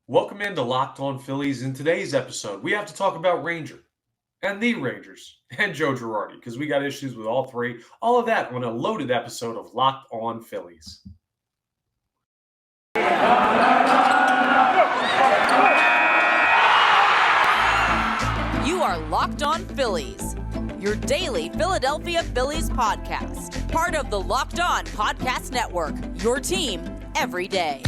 Welcome into Locked On Phillies. In today's episode, we have to talk about Ranger and the Rangers and Joe Girardi because we got issues with all three. All of that on a loaded episode of Locked On Phillies. You are Locked On Phillies, your daily Philadelphia Phillies podcast. Part of the Locked On Podcast Network, your team every day.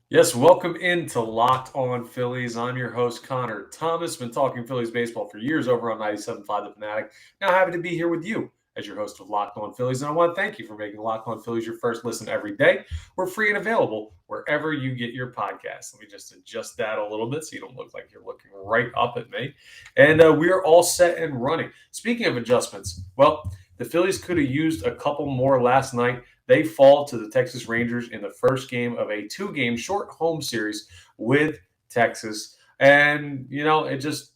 Yes, welcome into Locked On Phillies. I'm your host, Connor Thomas. Been talking Phillies baseball for years over on 97.5 The Fanatic. Now happy to be here with you as your host of Locked On Phillies. And I want to thank you for making Locked On Phillies your first listen every day. We're free and available wherever you get your podcasts. Let me just adjust that a little bit so you don't look like you're looking right up at me. And we are all set and running. Speaking of adjustments, well, the Phillies could have used a couple more last night. They fall to the Texas Rangers in the first game of a two-game short home series with Texas. And, it just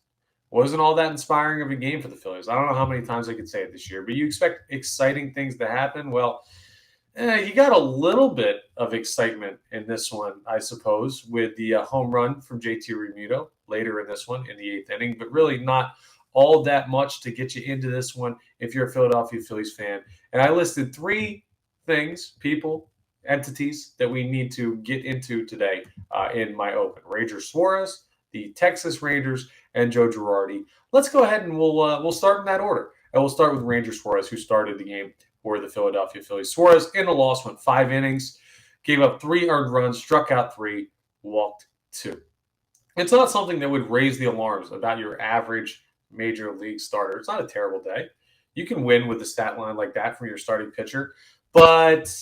wasn't all that inspiring of a game for the Phillies. I don't know how many times I could say it this year, but you expect exciting things to happen. Well, you got a little bit of excitement in this one, I suppose, with the home run from JT Realmuto later in this one in the eighth inning, but really not all that much to get you into this one if you're a Philadelphia Phillies fan. And I listed three things, people, entities that we need to get into today in my open. Ranger Suarez, the Texas Rangers, and Joe Girardi. Let's go ahead and we'll start in that order. And we'll start with Ranger Suarez, who started the game for the Philadelphia Phillies. Suarez in the loss went 5 innings, gave up 3 earned runs, struck out 3, walked 2. It's not something that would raise the alarms about your average major league starter. It's not a terrible day. You can win with a stat line like that from your starting pitcher. But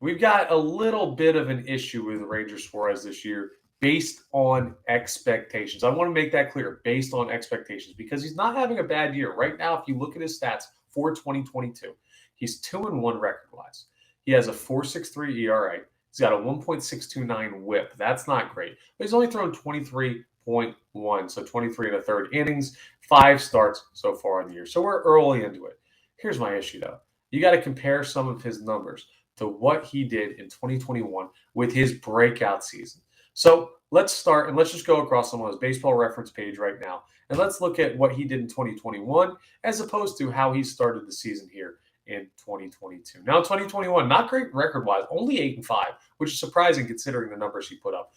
we've got a little bit of an issue with Ranger Suarez this year based on expectations. I want to make that clear, based on expectations, because he's not having a bad year. Right now, if you look at his stats for 2022, he's 2-1 record-wise. He has a 4.63 ERA. He's got a 1.629 whip. That's not great. But he's only thrown 23.1, so 23 and a third innings, 5 starts so far in the year. So we're early into it. Here's my issue, though. You got to compare some of his numbers to what he did in 2021 with his breakout season. So let's start and let's just go across someone's baseball reference page right now. And let's look at what he did in 2021 as opposed to how he started the season here in 2022. Now, 2021, not great record-wise, only 8-5, which is surprising considering the numbers he put up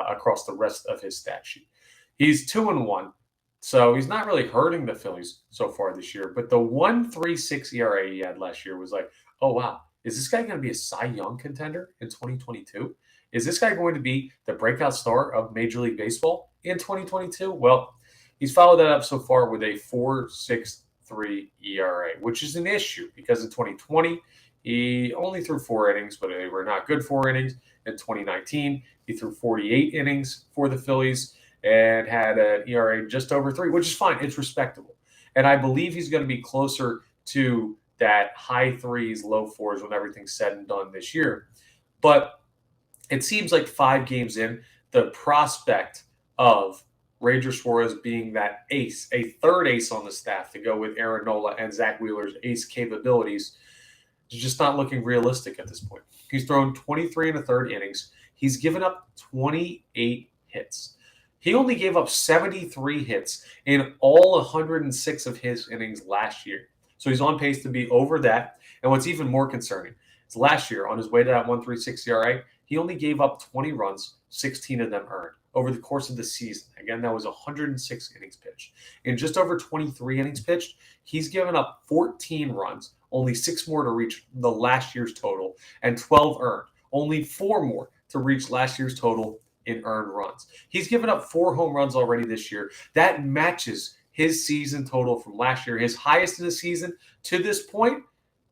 across the rest of his stat sheet. He's 2-1. So he's not really hurting the Phillies so far this year. But the 1.36 ERA he had last year was like, oh, wow, is this guy going to be a Cy Young contender in 2022? Is this guy going to be the breakout star of Major League Baseball in 2022? Well, he's followed that up so far with a 4.63 ERA, which is an issue because in 2020, he only threw 4 innings, but they were not good 4 innings. In 2019, he threw 48 innings for the Phillies and had an ERA just over 3, which is fine. It's respectable. And I believe he's going to be closer to that high 3s, low 4s when everything's said and done this year. But it seems like 5 games in, the prospect of Ranger Suarez being that ace, a third ace on the staff to go with Aaron Nola and Zach Wheeler's ace capabilities, is just not looking realistic at this point. He's thrown 23 and a third innings. He's given up 28 hits. He only gave up 73 hits in all 106 of his innings last year. So he's on pace to be over that. And what's even more concerning is last year, on his way to that 1.36 ERA, he only gave up 20 runs, 16 of them earned over the course of the season. Again, that was 106 innings pitched. In just over 23 innings pitched, he's given up 14 runs, only 6 more to reach the last year's total, and 12 earned, only 4 more to reach last year's total in earned runs. He's given up 4 home runs already this year. That matches his season total from last year, his highest in the season to this point.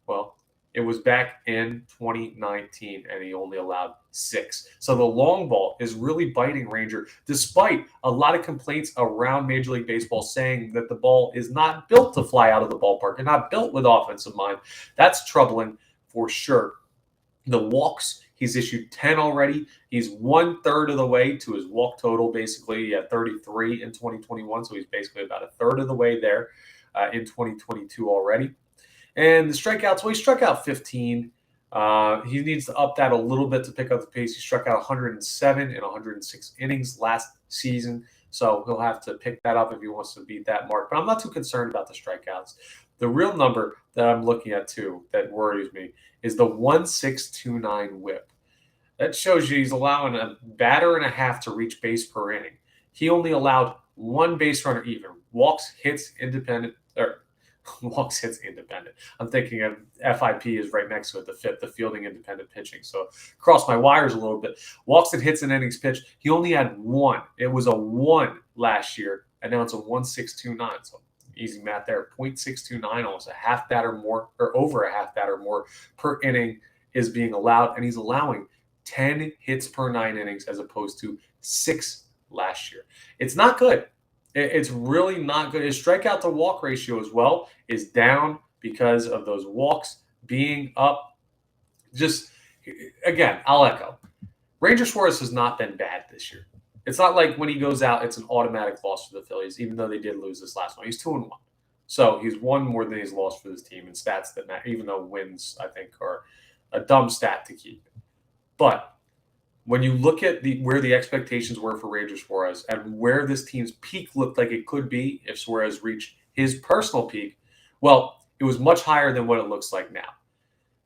Well, it was back in 2019, and he only allowed 6. So the long ball is really biting Ranger, despite a lot of complaints around Major League Baseball saying that the ball is not built to fly out of the ballpark and not built with offensive mind. That's troubling for sure. The walks, he's issued 10 already. He's 1/3 of the way to his walk total, basically. He had 33 in 2021, so he's basically about 1/3 of the way there. in 2022 already. And the strikeouts, well, he struck out 15. He needs to up that a little bit to pick up the pace. He struck out 107 in 106 innings last season, so he'll have to pick that up if he wants to beat that mark. But I'm not too concerned about the strikeouts. The real number that I'm looking at, too, that worries me is the 1.629 whip. That shows you he's allowing a batter and a half to reach base per inning. He only allowed one base runner even. Walks, hits, independent, or walks, hits, independent. I'm thinking of FIP is right next to it, the fielding independent pitching. So cross my wires a little bit. Walks and hits in innings pitched. He only had one. It was a 1 last year, and now it's a 1.629. So easy math there. 0.629, almost a half batter more, or over a half batter more per inning is being allowed, and he's allowing 10 hits per 9 innings as opposed to 6 last year. It's not good. It's really not good. His strikeout to walk ratio as well is down because of those walks being up. Just, again, I'll echo. Ranger Suarez has not been bad this year. It's not like when he goes out, it's an automatic loss for the Phillies, even though they did lose this last one. He's 2-1. So he's won more than he's lost for this team in stats that matter, even though wins, I think, are a dumb stat to keep. But when you look at where the expectations were for Ranger Suarez and where this team's peak looked like it could be if Suarez reached his personal peak, well, it was much higher than what it looks like now.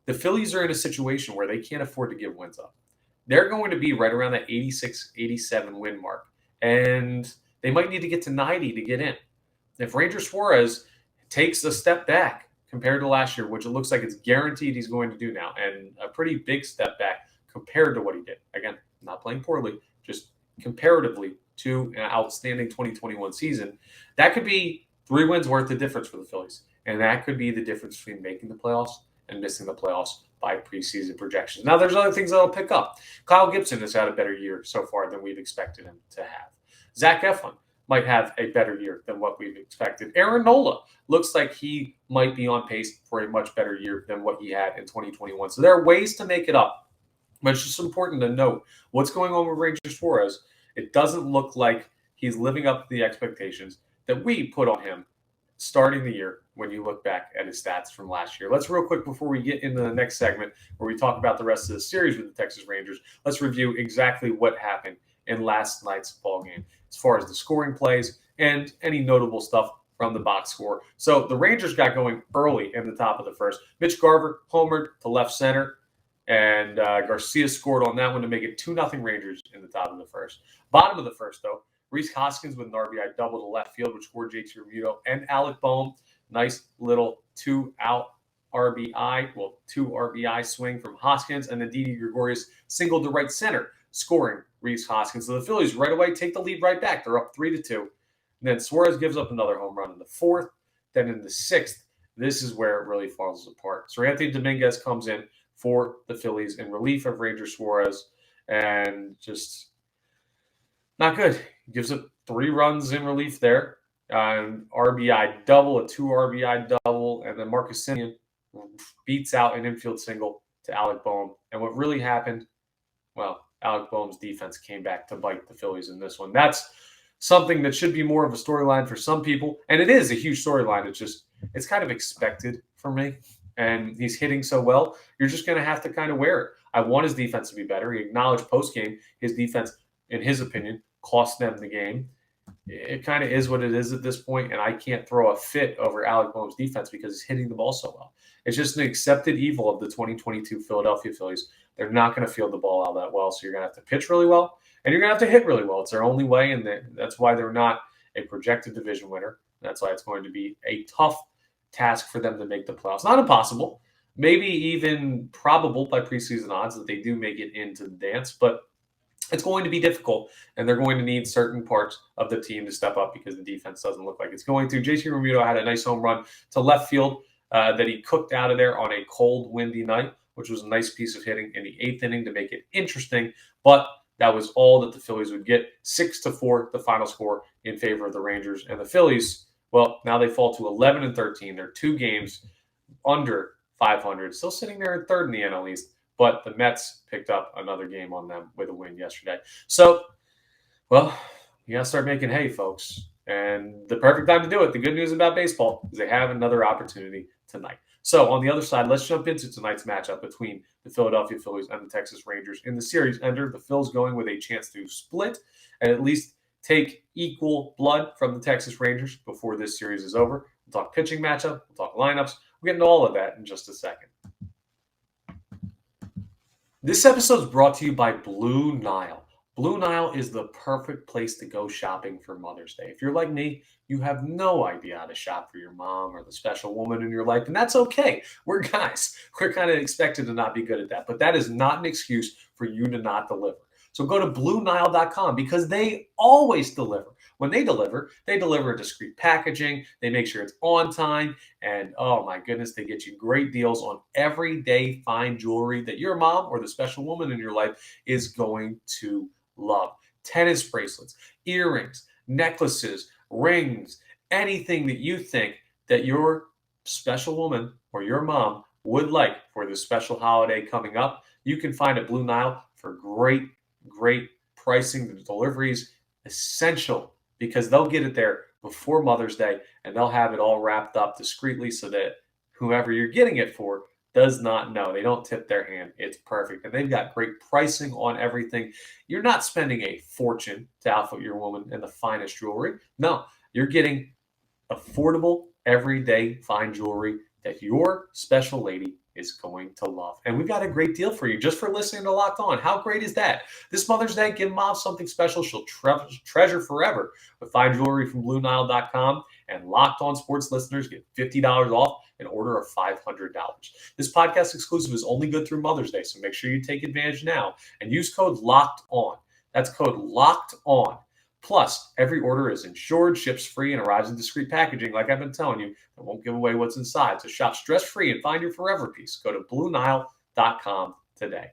The Phillies are in a situation where they can't afford to give wins up. They're going to be right around that 86, 87 win mark, and they might need to get to 90 to get in. If Ranger Suarez takes a step back compared to last year, which it looks like it's guaranteed he's going to do now, and a pretty big step back compared to what he did. Again, not playing poorly, just comparatively to an outstanding 2021 season. That could be 3 wins worth of difference for the Phillies. And that could be the difference between making the playoffs and missing the playoffs by preseason projections. Now, there's other things that'll pick up. Kyle Gibson has had a better year so far than we've expected him to have. Zach Eflin might have a better year than what we've expected. Aaron Nola looks like he might be on pace for a much better year than what he had in 2021. So there are ways to make it up. But it's just important to note what's going on with Ranger Suarez. It doesn't look like he's living up to the expectations that we put on him starting the year when you look back at his stats from last year. Let's real quick, before we get into the next segment where we talk about the rest of the series with the Texas Rangers, let's review exactly what happened in last night's ball game as far as the scoring plays and any notable stuff from the box score. So the Rangers got going early in the top of the first. Mitch Garver homered to left center. And Garcia scored on that one to make it 2-0 Rangers in the top of the first. Bottom of the first, though, Rhys Hoskins with an RBI double to left field, which scored JT Realmuto and Alec Bohm. Nice little 2-out RBI, 2 RBI swing from Hoskins, and then Didi Gregorius singled to right center, scoring Rhys Hoskins. So the Phillies right away take the lead right back. They're up 3-2. And then Suarez gives up another home run in the 4th. Then in the 6th, this is where it really falls apart. So Anthony Dominguez comes in for the Phillies in relief of Ranger Suarez, and just not good. He gives up 3 runs in relief there, RBI double, a 2 RBI double, and then Marcus Semien beats out an infield single to Alec Bohm. And what really happened, well, Alec Bohm's defense came back to bite the Phillies in this one. That's something that should be more of a storyline for some people, and it is a huge storyline. It's kind of expected for me. And he's hitting so well, you're just going to have to kind of wear it. I want his defense to be better. He acknowledged post-game his defense, in his opinion, cost them the game. It kind of is what it is at this point, and I can't throw a fit over Alec Bohm's defense because he's hitting the ball so well. It's just an accepted evil of the 2022 Philadelphia Phillies. They're not going to field the ball out that well, so you're going to have to pitch really well, and you're going to have to hit really well. It's their only way, and that's why they're not a projected division winner. That's why it's going to be a tough task for them to make the playoffs. Not impossible, maybe even probable by preseason odds that they do make it into the dance, but it's going to be difficult, and they're going to need certain parts of the team to step up because the defense doesn't look like it's going to. JT Realmuto had a nice home run to left field that he cooked out of there on a cold, windy night, which was a nice piece of hitting in the 8th inning to make it interesting, but that was all that the Phillies would get. 6-4, the final score in favor of the Rangers, and the Phillies, well, now they fall to 11-13. They're 2 games under 500, still sitting there in 3rd in the NL East. But the Mets picked up another game on them with a win yesterday. So, well, you got to start making hay, folks. And the perfect time to do it, the good news about baseball, is they have another opportunity tonight. So on the other side, let's jump into tonight's matchup between the Philadelphia Phillies and the Texas Rangers. In the series ender, the Phils going with a chance to split and at least take equal blood from the Texas Rangers before this series is over. We'll talk pitching matchup, we'll talk lineups. We'll get into all of that in just a second. This episode is brought to you by Blue Nile. Blue Nile is the perfect place to go shopping for Mother's Day. If you're like me, you have no idea how to shop for your mom or the special woman in your life, and that's okay. We're guys. We're kind of expected to not be good at that, but that is not an excuse for you to not deliver. So go to BlueNile.com because they always deliver. When they deliver discreet packaging. They make sure it's on time. And oh my goodness, they get you great deals on everyday fine jewelry that your mom or the special woman in your life is going to love. Tennis bracelets, earrings, necklaces, rings, anything that you think that your special woman or your mom would like for this special holiday coming up, you can find at Blue Nile for great pricing. The deliveries essential because they'll get it there before Mother's Day and they'll have it all wrapped up discreetly so that whoever you're getting it for does not know. They don't tip their hand. It's perfect. And they've got great pricing on everything. You're not spending a fortune to outfit your woman in the finest jewelry. No, you're getting affordable, everyday fine jewelry that your special lady is going to love. And we've got a great deal for you just for listening to Locked On. How great is that? This Mother's Day, give mom something special she'll treasure forever with fine jewelry from BlueNile.com. And Locked On Sports listeners get $50 off an order of $500. This podcast exclusive is only good through Mother's Day, so make sure you take advantage now and use code LOCKED ON. That's code LOCKED ON. Plus, every order is insured, ships free, and arrives in discreet packaging, like I've been telling you. It won't give away what's inside. So shop stress-free and find your forever piece. Go to BlueNile.com today.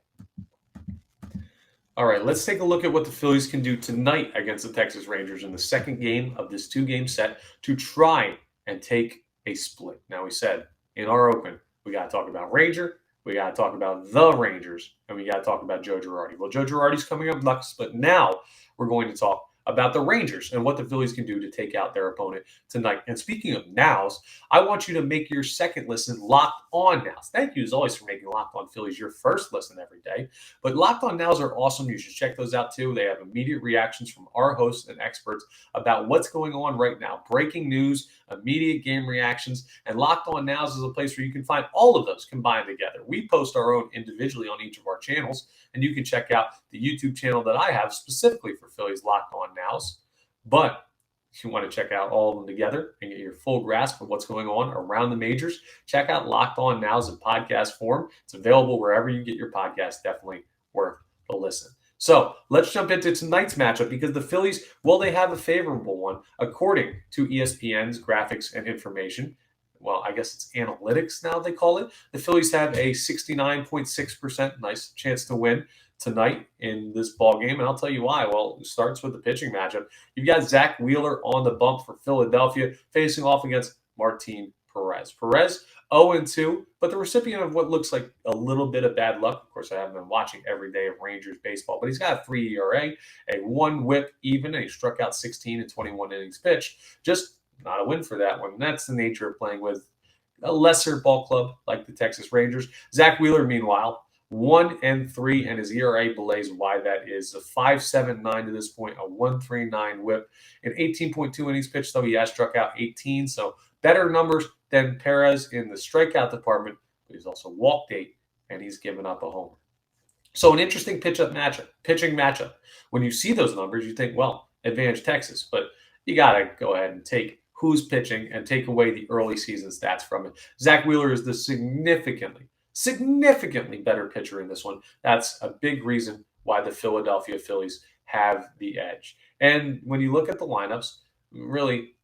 All right, let's take a look at what the Phillies can do tonight against the Texas Rangers in the second game of this two-game set to try and take a split. Now, we said in our open, we got to talk about Ranger, we got to talk about the Rangers, and we got to talk about Joe Girardi. Well, Joe Girardi's coming up next, but now we're going to talk about the Rangers and what the Phillies can do to take out their opponent tonight. And speaking of nows, I want you to make your second listen Locked On Nows. Thank you, as always, for making Locked On Phillies your first listen every day. But Locked On Nows are awesome. You should check those out, too. They have immediate reactions from our hosts and experts about what's going on right now. Breaking news, immediate game reactions, and Locked On Nows is a place where you can find all of those combined together. We post our own individually on each of our channels, and you can check out the YouTube channel that I have specifically for Phillies Locked On Nows. But if you want to check out all of them together and get your full grasp of what's going on around the majors, check out Locked On Nows in podcast form. It's available wherever you get your podcast. Definitely worth the listen. So let's jump into tonight's matchup because the Phillies, well, they have a favorable one according to ESPN's graphics and information. Well, I guess it's analytics now they call it. The Phillies have a 69.6% nice chance to win tonight in this ball game, and I'll tell you why. Well, it starts with the pitching matchup. You've got Zach Wheeler on the bump for Philadelphia, facing off against Martin Perez. Perez 0-2, but the recipient of what looks like a little bit of bad luck. Of course, I haven't been watching every day of Rangers baseball, but he's got a 3 ERA, a 1 whip even, and he struck out 16 in 21 innings pitched. Just not a win for that one. That's the nature of playing with a lesser ball club like the Texas Rangers. Zach Wheeler, meanwhile, 1-3, and his ERA belays why that is. A 5.79 to this point, a 1.39 whip, an 18.2 innings pitched, though he has struck out 18. So better numbers than Perez in the strikeout department, but he's also walked 8, and he's given up a homer. So an interesting pitching matchup. When you see those numbers, you think, well, advantage Texas, but you got to go ahead and take who's pitching and take away the early season stats from it. Zach Wheeler is the significantly better pitcher in this one. That's a big reason why the Philadelphia Phillies have the edge. And when you look at the lineups, really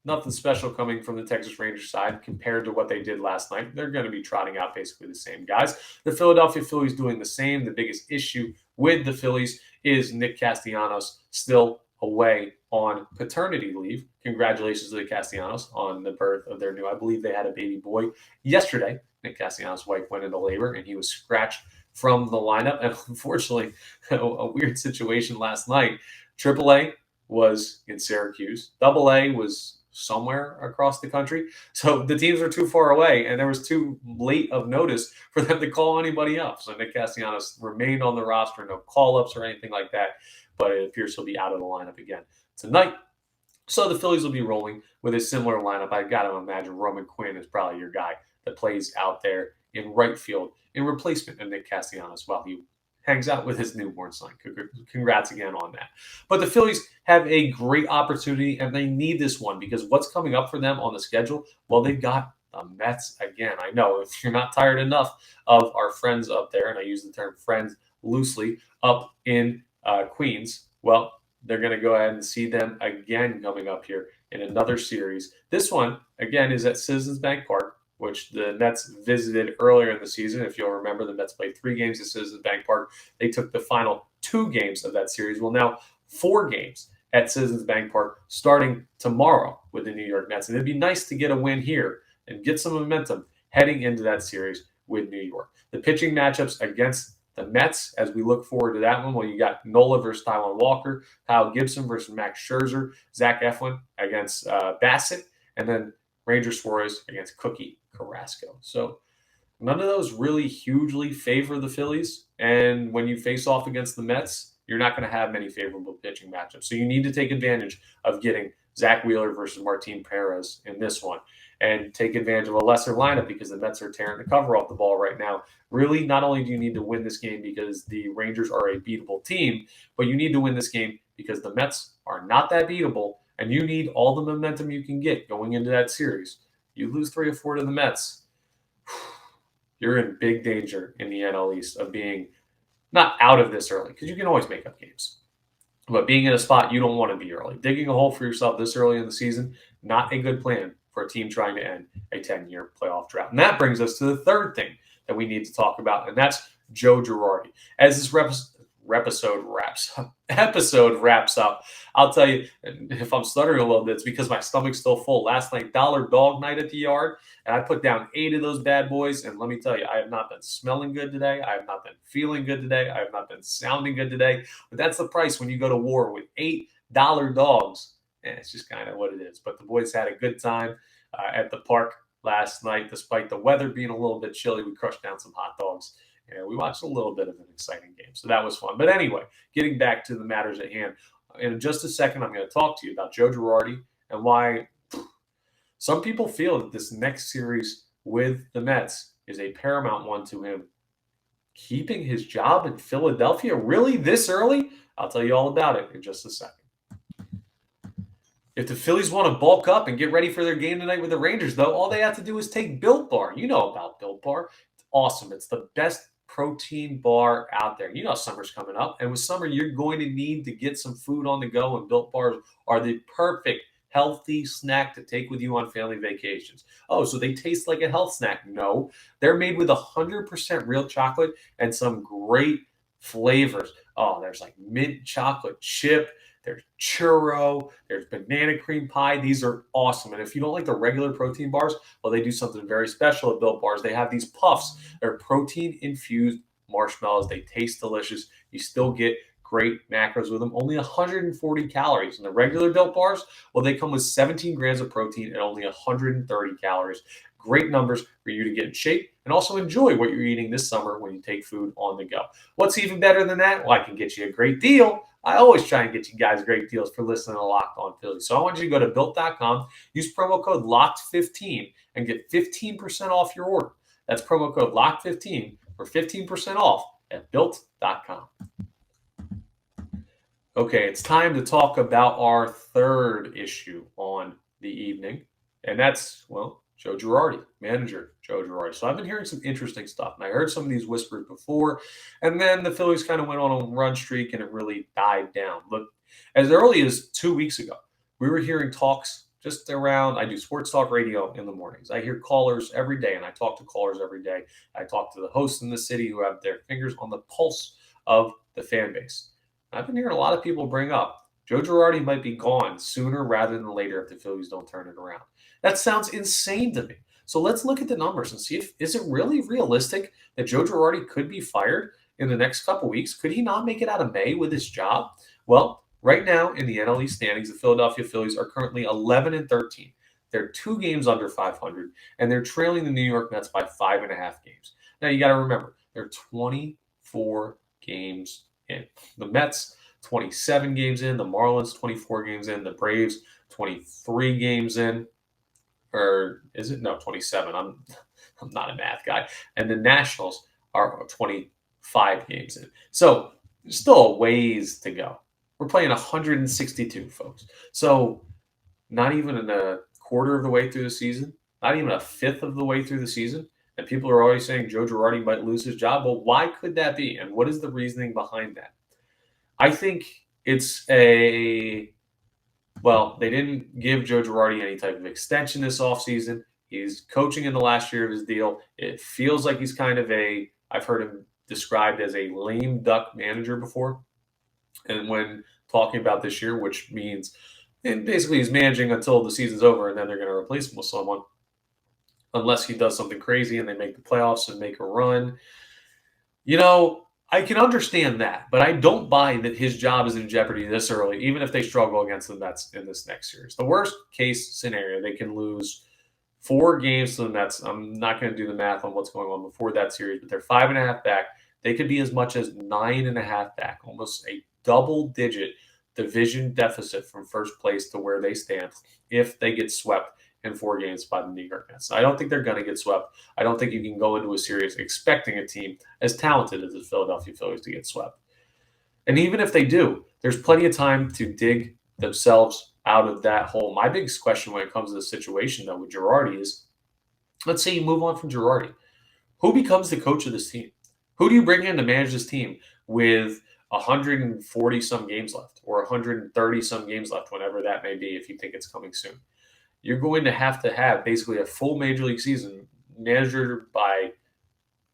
nothing special coming from the Texas Rangers side compared to what they did last night. They're going to be trotting out basically the same guys. The Philadelphia Phillies doing the same. The biggest issue with the Phillies is Nick Castellanos still away on paternity leave. Congratulations to the Castellanos on the birth of their new, I believe they had a baby boy yesterday. Nick Castellanos' wife went into labor and he was scratched from the lineup. And unfortunately, a weird situation last night. AAA was in Syracuse. Double A was somewhere across the country. So the teams were too far away, and there was too late of notice for them to call anybody up. So Nick Castellanos remained on the roster, no call-ups or anything like that, but it appears he'll be out of the lineup again tonight. So the Phillies will be rolling with a similar lineup. I got to imagine Roman Quinn is probably your guy that plays out there in right field in replacement of Nick Castellanos while he hangs out with his newborn son. Congrats again on that. But the Phillies have a great opportunity, and they need this one because what's coming up for them on the schedule? Well, they've got the Mets again. I know if you're not tired enough of our friends up there, and I use the term friends loosely, up in Queens, well, they're going to go ahead and see them again coming up here in another series. This one, again, is at Citizens Bank Park, which the Mets visited earlier in the season. If you'll remember, the Mets played 3 games at Citizens Bank Park. They took the final 2 games of that series. Well, now 4 games at Citizens Bank Park starting tomorrow with the New York Mets. And it'd be nice to get a win here and get some momentum heading into that series with New York. The pitching matchups against the Mets, as we look forward to that one, well, you got Nola versus Taijuan Walker, Kyle Gibson versus Max Scherzer, Zach Eflin against Bassett, and then Ranger Suarez against Cookie Carrasco. So none of those really hugely favor the Phillies. And when you face off against the Mets, you're not going to have many favorable pitching matchups. So you need to take advantage of getting Zach Wheeler versus Martin Perez in this one and take advantage of a lesser lineup because the Mets are tearing the cover off the ball right now. Really, not only do you need to win this game because the Rangers are a beatable team, but you need to win this game because the Mets are not that beatable, and you need all the momentum you can get going into that series. You lose 3 or 4 to the Mets, you're in big danger in the NL East of being not out of this early because you can always make up games. But being in a spot you don't want to be early. Digging a hole for yourself this early in the season, not a good plan for a team trying to end a 10-year playoff drought. And that brings us to the third thing that we need to talk about, and that's Joe Girardi. As this episode wraps up, I'll tell you, if I'm stuttering a little bit, it's because my stomach's still full. Last night, dollar dog night at the yard, and I put down 8 of those bad boys, and let me tell you, I have not been smelling good today. I have not been feeling good today. I have not been sounding good today. But that's the price when you go to war with $8 dogs. And it's just kind of what it is. But the boys had a good time at the park last night, despite the weather being a little bit chilly. We crushed down some hot dogs. And we watched a little bit of an exciting game. So that was fun. But anyway, getting back to the matters at hand. In just a second, I'm going to talk to you about Joe Girardi and why some people feel that this next series with the Mets is a paramount one to him keeping his job in Philadelphia really this early. I'll tell you all about it in just a second. If the Phillies want to bulk up and get ready for their game tonight with the Rangers, though, all they have to do is take Built Bar. You know about Built Bar. It's awesome. It's the best protein bar out there. You know summer's coming up. And with summer, you're going to need to get some food on the go, and Built Bars are the perfect healthy snack to take with you on family vacations. Oh, so they taste like a health snack? No. They're made with 100% real chocolate and some great flavors. Oh, there's like mint chocolate chip. There's churro, there's banana cream pie. These are awesome. And if you don't like the regular protein bars, well, they do something very special at Built Bars. They have these puffs. They're protein-infused marshmallows. They taste delicious. You still get great macros with them. Only 140 calories. And the regular Built Bars, well, they come with 17 grams of protein and only 130 calories. Great numbers for you to get in shape and also enjoy what you're eating this summer when you take food on the go. What's even better than that? Well, I can get you a great deal. I always try and get you guys great deals for listening to Locked On Phillies. So I want you to go to Built.com, use promo code LOCKED15, and get 15% off your order. That's promo code LOCKED15 for 15% off at Built.com. Okay, it's time to talk about our third issue on the evening, and that's, well, Joe Girardi, manager Joe Girardi. So I've been hearing some interesting stuff, and I heard some of these whispers before, and then the Phillies kind of went on a run streak, and it really died down. Look, as early as 2 weeks ago, we were hearing talks just around. I do sports talk radio in the mornings. I hear callers every day, and I talk to callers every day. I talk to the hosts in the city who have their fingers on the pulse of the fan base. I've been hearing a lot of people bring up Joe Girardi might be gone sooner rather than later if the Phillies don't turn it around. That sounds insane to me. So let's look at the numbers and see if is it really realistic that Joe Girardi could be fired in the next couple weeks? Could he not make it out of May with his job? Well, Right now in the NL East standings, the Philadelphia Phillies are currently 11-13. They're 2 games under 500, and they're trailing the New York Mets by 5.5 games. Now you got to remember, they're 24 games in. The Mets 27 games in, the Marlins 24 games in, the Braves 23 games in, or is it? No, 27. I'm not a math guy. And the Nationals are 25 games in. So there's still a ways to go. We're playing 162, folks. So not even in a quarter of the way through the season, not even a fifth of the way through the season. And people are always saying Joe Girardi might lose his job. Well, why could that be? And what is the reasoning behind that? I think it's they didn't give Joe Girardi any type of extension this offseason. He's coaching in the last year of his deal. It feels like he's kind of I've heard him described as a lame duck manager before. And when talking about this year, which means and basically he's managing until the season's over and then they're going to replace him with someone unless he does something crazy and they make the playoffs and make a run. I can understand that, but I don't buy that his job is in jeopardy this early, even if they struggle against the Mets in this next series. The worst case scenario, they can lose 4 games to the Mets. I'm not going to do the math on what's going on before that series, but they're 5.5 back. They could be as much as 9.5 back, almost a double-digit division deficit from first place to where they stand if they get swept in 4 games by the New York Mets. I don't think they're going to get swept. I don't think you can go into a series expecting a team as talented as the Philadelphia Phillies to get swept. And even if they do, there's plenty of time to dig themselves out of that hole. My biggest question when it comes to the situation, though, with Girardi is, let's say you move on from Girardi. Who becomes the coach of this team? Who do you bring in to manage this team with 140-some games left or 130-some games left, whenever that may be, if you think it's coming soon? You're going to have basically a full Major League season managed by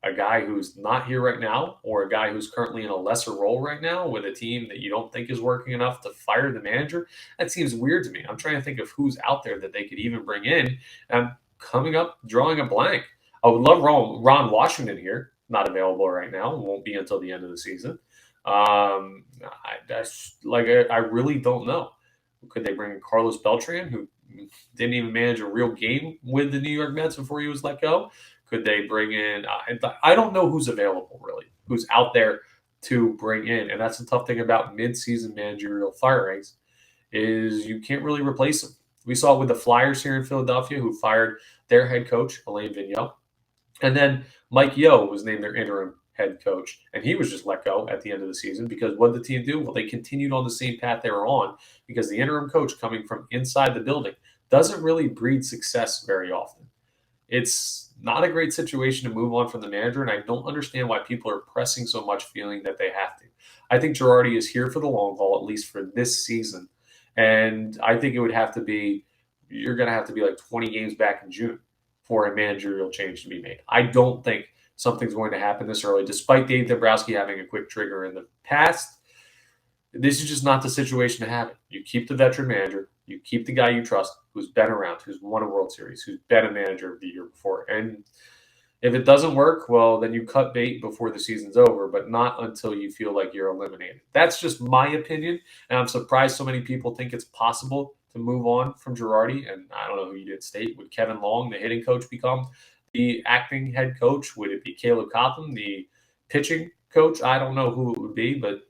a guy who's not here right now or a guy who's currently in a lesser role right now with a team that you don't think is working enough to fire the manager. That seems weird to me. I'm trying to think of who's out there that they could even bring in. And I'm drawing a blank. I would love Ron Washington here. Not available right now. Won't be until the end of the season. I really don't know. Could they bring in Carlos Beltran, who didn't even manage a real game with the New York Mets before he was let go? Could they bring in I don't know who's available, really, who's out there to bring in. And that's the tough thing about mid-season managerial firings is you can't really replace them. We saw it with the Flyers here in Philadelphia, who fired their head coach, Alain Vigneault. And then Mike Yeo was named their interim head coach, and he was just let go at the end of the season because what did the team do? Well, they continued on the same path they were on because the interim coach coming from inside the building doesn't really breed success very often. It's not a great situation to move on from the manager, and I don't understand why people are pressing so much, feeling that they have to. I think Girardi is here for the long haul, at least for this season, and I think it would have to be you're going to have to be like 20 games back in June for a managerial change to be made. I don't think something's going to happen this early, despite Dave Dombrowski having a quick trigger in the past. This is just not the situation to have it. You keep the veteran manager. You keep the guy you trust, who's been around, who's won a World Series, who's been a manager of the year before. And if it doesn't work, well, then you cut bait before the season's over, but not until you feel like you're eliminated. That's just my opinion, and I'm surprised so many people think it's possible to move on from Girardi. And I don't know who you did state. Would Kevin Long, the hitting coach, become the acting head coach? Would it be Caleb Cotham, the pitching coach? I don't know who it would be, but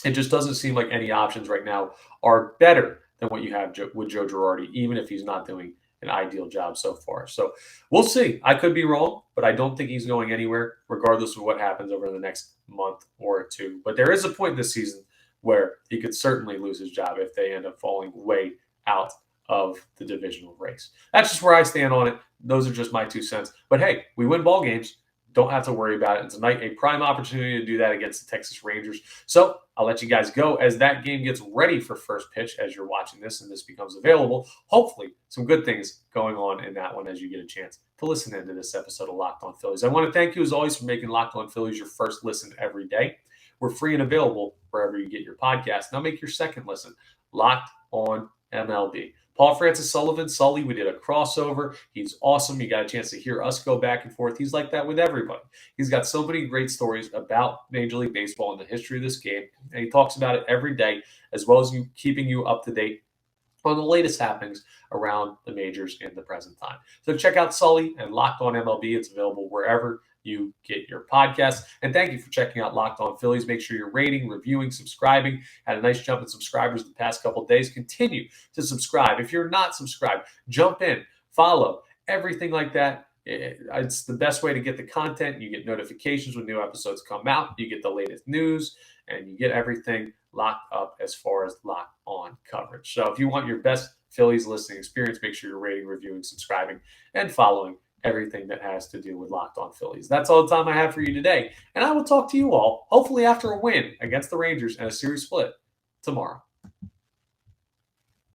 it just doesn't seem like any options right now are better than what you have with Joe Girardi, even if he's not doing an ideal job so far. So we'll see. I could be wrong, but I don't think he's going anywhere, regardless of what happens over the next month or two. But there is a point this season where he could certainly lose his job if they end up falling way out of the divisional race. That's just where I stand on it. Those are just my 2 cents. But hey, we win ball games. Don't have to worry about it. And tonight, a prime opportunity to do that against the Texas Rangers. So I'll let you guys go as that game gets ready for first pitch as you're watching this and this becomes available. Hopefully, some good things going on in that one as you get a chance to listen into this episode of Locked On Phillies. I want to thank you, as always, for making Locked On Phillies your first listen every day. We're free and available wherever you get your podcast. Now make your second listen Locked On MLB. Paul Francis Sullivan, Sully, we did a crossover. He's awesome. You got a chance to hear us go back and forth. He's like that with everybody. He's got so many great stories about Major League Baseball and the history of this game, and he talks about it every day, as well as keeping you up to date on the latest happenings around the majors in the present time. So check out Sully and Locked On MLB. It's available wherever you get your podcasts. And thank you for checking out Locked On Phillies. Make sure you're rating, reviewing, subscribing. Had a nice jump in subscribers the past couple of days. Continue to subscribe. If you're not subscribed, jump in, follow, everything like that. It's the best way to get the content. You get notifications when new episodes come out. You get the latest news, and you get everything locked up as far as Locked On coverage. So if you want your best Phillies listening experience, make sure you're rating, reviewing, subscribing, and following everything that has to do with Locked On Phillies. That's all the time I have for you today. And I will talk to you all, hopefully after a win against the Rangers and a series split tomorrow.